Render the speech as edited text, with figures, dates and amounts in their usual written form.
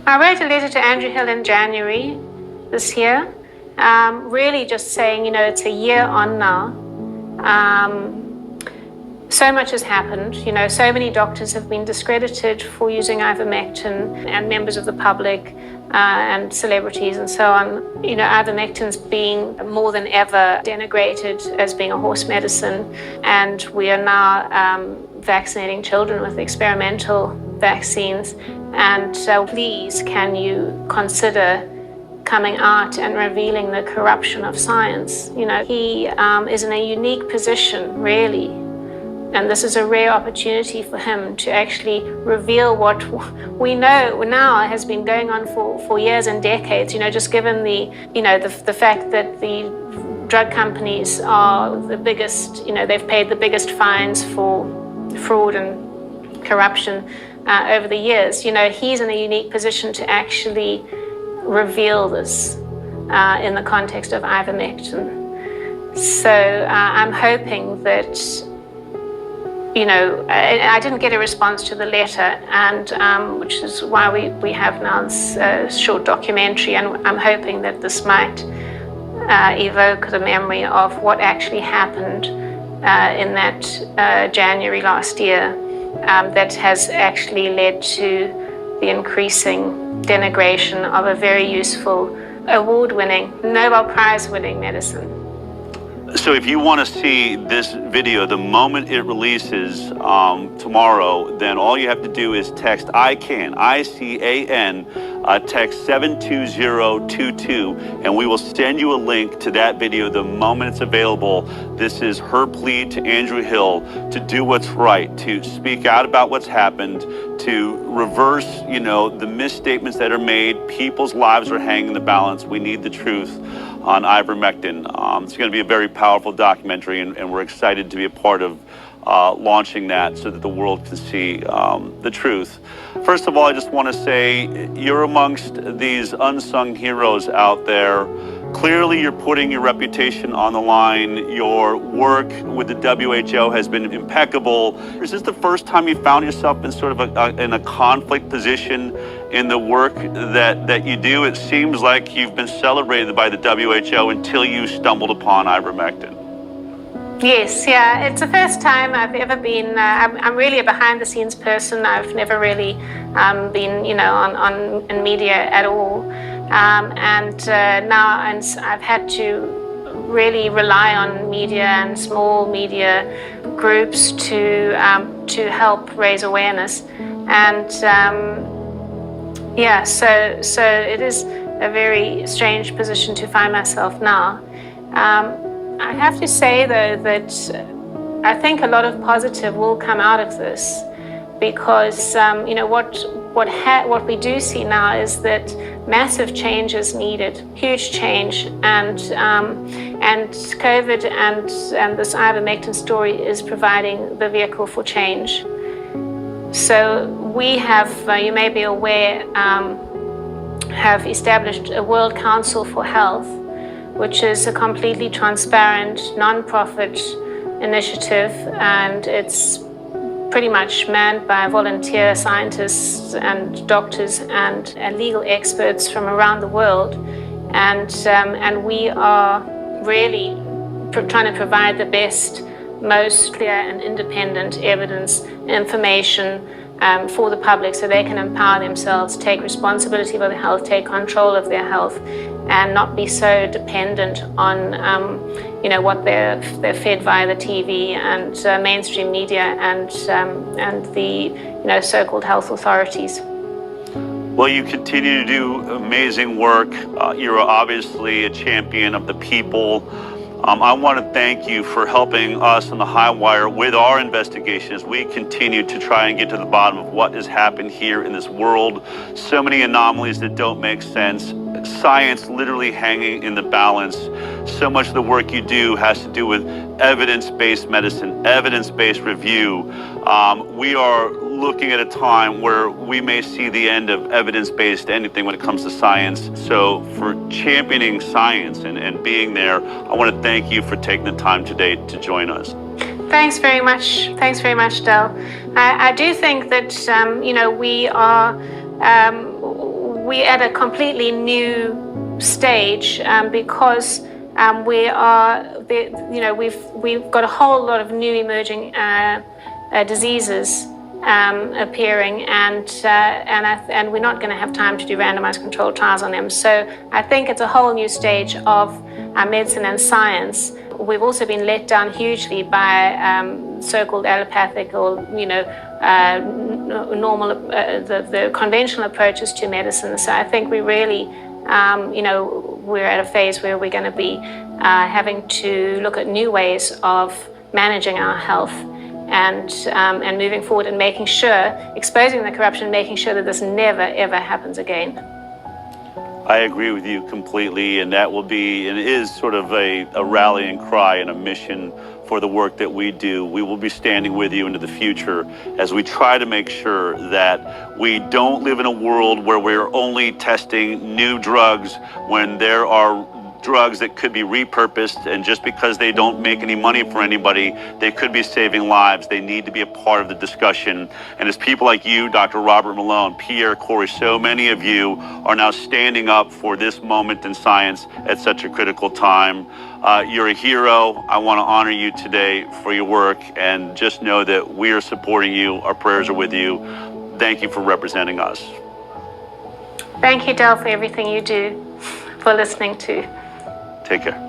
I wrote a letter to Andrew Hill in January this year, really just saying, it's a year on now. So much has happened. So many doctors have been discredited for using ivermectin, and members of the public and celebrities and so on. Ivermectin's being more than ever denigrated as being a horse medicine, and we are now vaccinating children with experimental vaccines. And so please, can you consider coming out and revealing the corruption of science? He is in a unique position, really. And this is a rare opportunity for him to actually reveal what we know now has been going on for years and decades. Just given the fact that the drug companies are the biggest, they've paid the biggest fines for fraud and corruption over the years. He's in a unique position to actually reveal this in the context of ivermectin. So I'm hoping that, I didn't get a response to the letter, and which is why we have now this short documentary, and I'm hoping that this might evoke the memory of what actually happened in that January last year that has actually led to the increasing denigration of a very useful, award-winning, Nobel Prize-winning medicine. So if you want to see this video the moment it releases tomorrow, then all you have to do is text ICAN, I-C-A-N, text 72022, and we will send you a link to that video the moment it's available. This is her plea to Andrew Hill to do what's right, to speak out about what's happened, to reverse, the misstatements that are made. People's lives are hanging in the balance. We need the truth on ivermectin. It's going to be a very powerful documentary, and we're excited to be a part of launching that so that the world can see the truth. First of all, I just want to say you're amongst these unsung heroes out there. Clearly, you're putting your reputation on the line. Your work with the WHO has been impeccable. Is this the first time you found yourself in sort of in a conflict position in the work that you do? It seems like you've been celebrated by the WHO until you stumbled upon ivermectin. Yes, yeah, it's the first time I've ever been, I'm really a behind-the-scenes person. I've never really been, in media at all. Now I've had to really rely on media and small media groups to help raise awareness. And so it is a very strange position to find myself now. I have to say, though, that I think a lot of positive will come out of this, because what we do see now is that massive change is needed, huge change, and COVID and this ivermectin story is providing the vehicle for change. So we have, you may be aware, have established a World Council for Health, which is a completely transparent, non-profit initiative, and it's pretty much manned by volunteer scientists and doctors and legal experts from around the world. And we are really trying to provide the best, most clear and independent evidence, information for the public, so they can empower themselves, take responsibility for their health, take control of their health, and not be so dependent on what they're fed via the TV and mainstream media and the so-called health authorities. Well, you continue to do amazing work. You're obviously a champion of the people. I want to thank you for helping us on the High Wire with our investigation as we continue to try and get to the bottom of what has happened here in this world. So many anomalies that don't make sense. Science literally hanging in the balance. So much of the work you do has to do with evidence-based medicine, evidence-based review. We are looking at a time where we may see the end of evidence-based anything when it comes to science. So for championing science and being there, I want to thank you for taking the time today to join us. Thanks very much. Thanks very much, Del. I do think that, we are we're at a completely new stage because we've got a whole lot of new emerging diseases appearing, and we're not going to have time to do randomized controlled trials on them. So I think it's a whole new stage of medicine and science. We've also been let down hugely by so-called allopathic or normal the conventional approaches to medicine. So I think we really we're at a phase where we're going to be having to look at new ways of managing our health and moving forward and making sure, exposing the corruption, making sure that this never, ever happens again. I agree with you completely, and that will be and is sort of a rallying cry and a mission for the work that we do. We will be standing with you into the future as we try to make sure that we don't live in a world where we're only testing new drugs when there are drugs that could be repurposed, and just because they don't make any money for anybody, they could be saving lives. They need to be a part of the discussion. And as people like you, Dr. Robert Malone, Pierre Corey, so many of you are now standing up for this moment in science at such a critical time. You're a hero. I want to honor you today for your work, and just know that we are supporting you. Our prayers are with you. Thank you for representing us. Thank you, Del, for everything you do, for listening to. Take care.